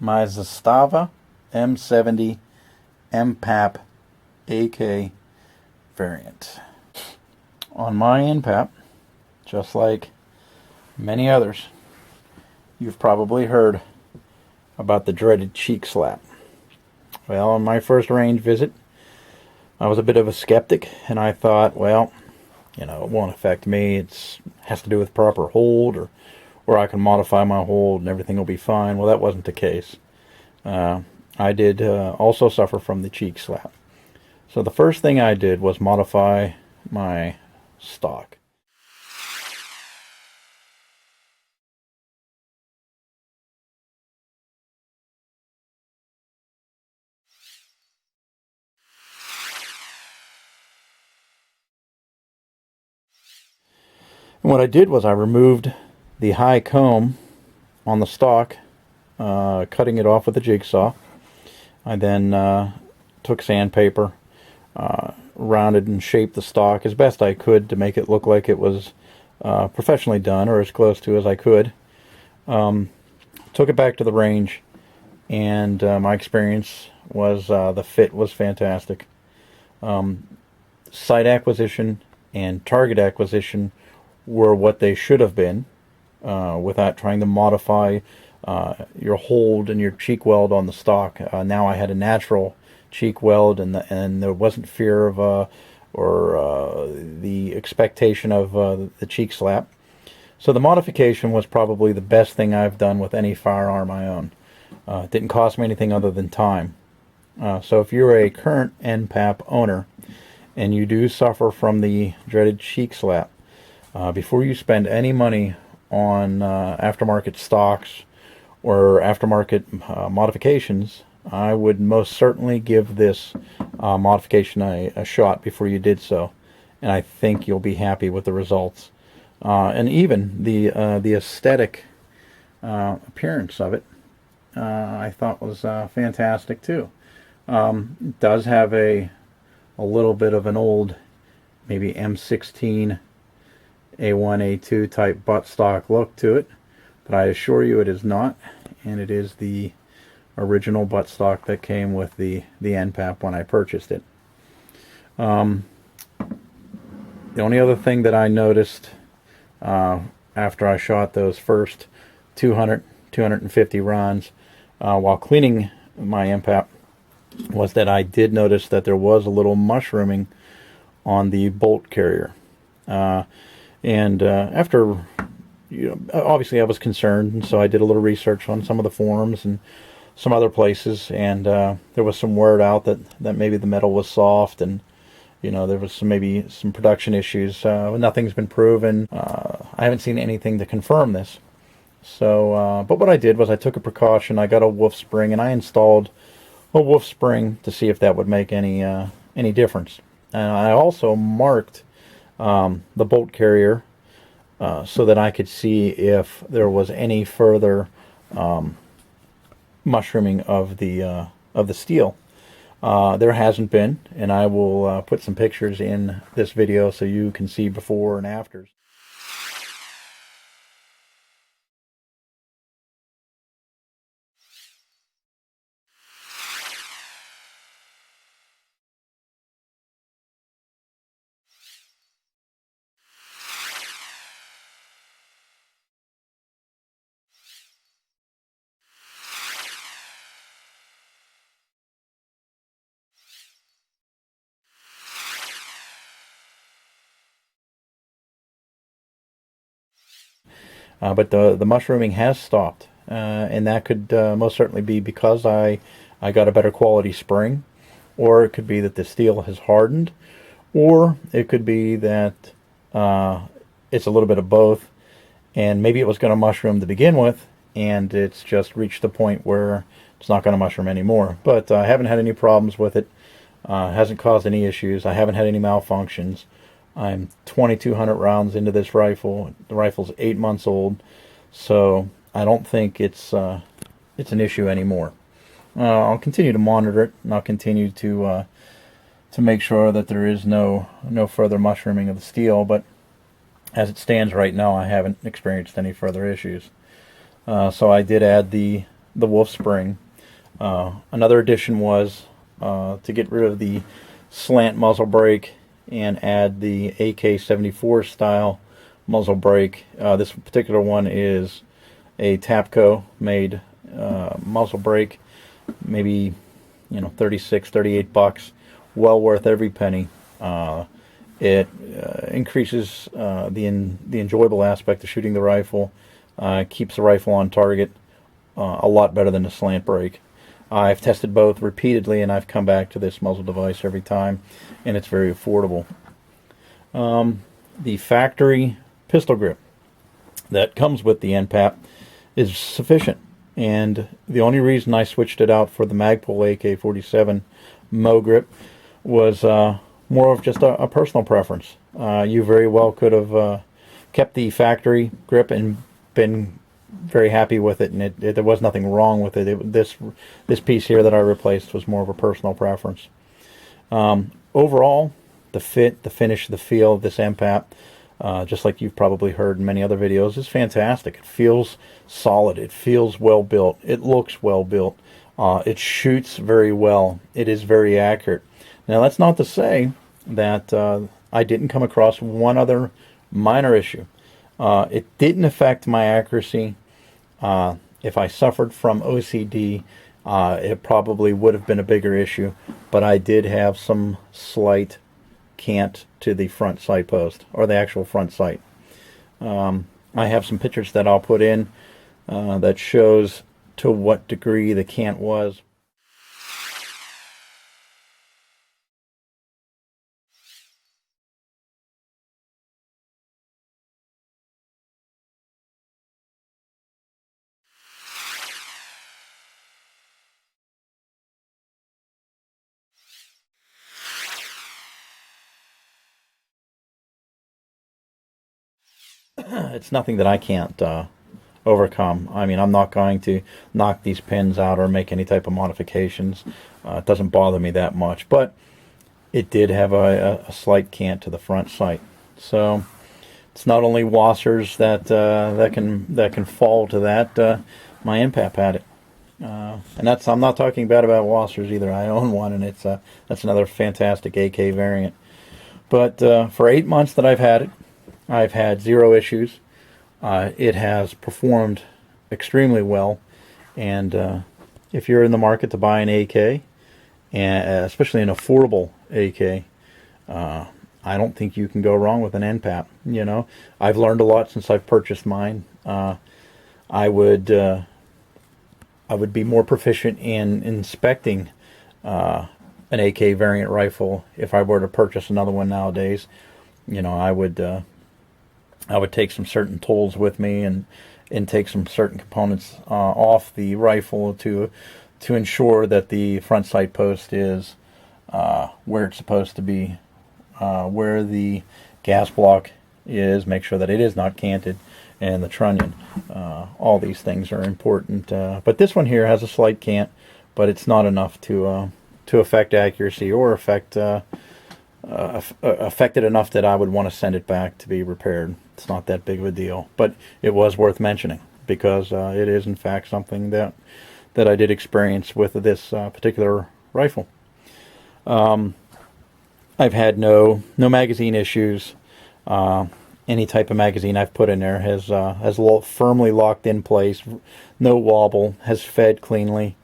My Zastava M70 Npap AK variant. On my Npap, just like many others, you've probably heard about the dreaded cheek slap. Well, on my first range visit, I was a bit of a skeptic, and I thought, well, it won't affect me. It has to do with proper hold, or I can modify my hold and everything will be fine. Well, that wasn't the case. I did also suffer from the cheek slap. So the first thing I did was modify my stock. And what I did was I removed the high comb on the stock, cutting it off with a jigsaw. I then took sandpaper, rounded and shaped the stock as best I could to make it look like it was professionally done, or as close to as I could. Took it back to the range, and my experience was the fit was fantastic. Site acquisition and target acquisition were what they should have been, without trying to modify your hold and your cheek weld on the stock. Now I had a natural cheek weld, and there wasn't fear of or the expectation of the cheek slap. So the modification was probably the best thing I've done with any firearm I own. It didn't cost me anything other than time. So if you're a current Npap owner and you do suffer from the dreaded cheek slap, before you spend any money on aftermarket stocks or aftermarket modifications, I would most certainly give this modification a shot before you did so, and I think you'll be happy with the results. And even the aesthetic appearance of it, I thought was fantastic too. It does have a little bit of an old, maybe M16 A1 A2 type buttstock look to it, but I assure you it is not, and it is the original buttstock that came with the Npap when I purchased it. The only other thing that I noticed after I shot those first 250 rounds while cleaning my Npap was that I did notice that there was a little mushrooming on the bolt carrier. And after, obviously I was concerned, and so I did a little research on some of the forums and some other places, and there was some word out that maybe the metal was soft, and there was maybe some production issues. Nothing's been proven. I haven't seen anything to confirm this. So, but what I did was I took a precaution. I got a wolf spring, and I installed a wolf spring to see if that would make any difference. And I also marked the bolt carrier so that I could see if there was any further mushrooming of the steel. There hasn't been, and I will put some pictures in this video so you can see before and afters. But the mushrooming has stopped, and that could most certainly be because I got a better quality spring, or it could be that the steel has hardened, or it could be that it's a little bit of both, and maybe it was going to mushroom to begin with, and it's just reached the point where it's not going to mushroom anymore. But I haven't had any problems with it. Hasn't caused any issues. I haven't had any malfunctions. I'm 2,200 rounds into this rifle. The rifle's 8 months old, so I don't think it's an issue anymore. I'll continue to monitor it, and I'll continue to make sure that there is no further mushrooming of the steel. But as it stands right now, I haven't experienced any further issues. So I did add the wolf spring. Another addition was to get rid of the slant muzzle brake and add the AK-74 style muzzle brake. This particular one is a Tapco made muzzle brake, maybe 36, 38 bucks. Well worth every penny. It increases the enjoyable aspect of shooting the rifle. Keeps the rifle on target a lot better than the slant brake. I've tested both repeatedly, and I've come back to this muzzle device every time, and it's very affordable. The factory pistol grip that comes with the Npap is sufficient, and the only reason I switched it out for the Magpul AK47 Mo grip was more of just a personal preference. You very well could have kept the factory grip and been very happy with it, and there was nothing wrong with it. This piece here that I replaced was more of a personal preference. Overall, the fit, the finish, the feel of this Npap, just like you've probably heard in many other videos, is fantastic. It feels solid. It feels well built. It looks well built. It shoots very well. It is very accurate. Now, that's not to say that I didn't come across one other minor issue. It didn't affect my accuracy. If I suffered from OCD, it probably would have been a bigger issue, but I did have some slight cant to the front sight post, or the actual front sight. I have some pictures that I'll put in that shows to what degree the cant was. It's nothing that I can't overcome. I mean, I'm not going to knock these pins out or make any type of modifications. It doesn't bother me that much, but it did have a slight cant to the front sight. So it's not only Wassers that can fall to that. My Npap had it, and I'm not talking bad about Wassers either. I own one, and that's another fantastic AK variant. But for 8 months that I've had it, I've had zero issues. It has performed extremely well, and if you're in the market to buy an AK, and especially an affordable AK, I don't think you can go wrong with an Npap. I've learned a lot since I've purchased mine. I would be more proficient in inspecting an AK variant rifle if I were to purchase another one nowadays. I would take some certain tools with me and take some certain components off the rifle to ensure that the front sight post is where it's supposed to be, where the gas block is, make sure that it is not canted, and the trunnion. All these things are important. But this one here has a slight cant, but it's not enough to affect accuracy or affect it enough that I would want to send it back to be repaired. It's not that big of a deal, but it was worth mentioning because it is in fact something that I did experience with this particular rifle. I've had no magazine issues. Any type of magazine I've put in there has firmly locked in place, no wobble, has fed cleanly.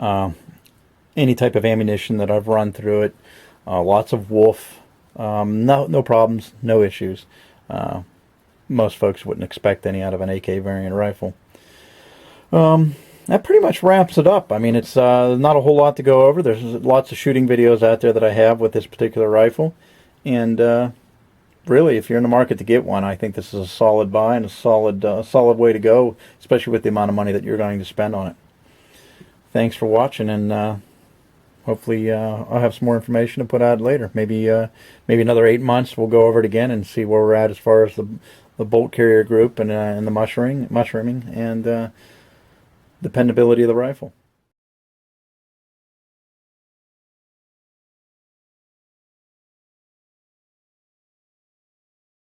Any type of ammunition that I've run through it, lots of wolf, no problems, no issues. Most folks wouldn't expect any out of an AK variant rifle. That pretty much wraps it up. I mean, it's not a whole lot to go over. There's lots of shooting videos out there that I have with this particular rifle, and really, if you're in the market to get one, I think this is a solid buy and a solid way to go, especially with the amount of money that you're going to spend on it. thanks for watching, and hopefully I'll have some more information to put out later. Maybe another 8 months we'll go over it again and see where we're at as far as the bolt carrier group and the mushrooming and dependability of the rifle.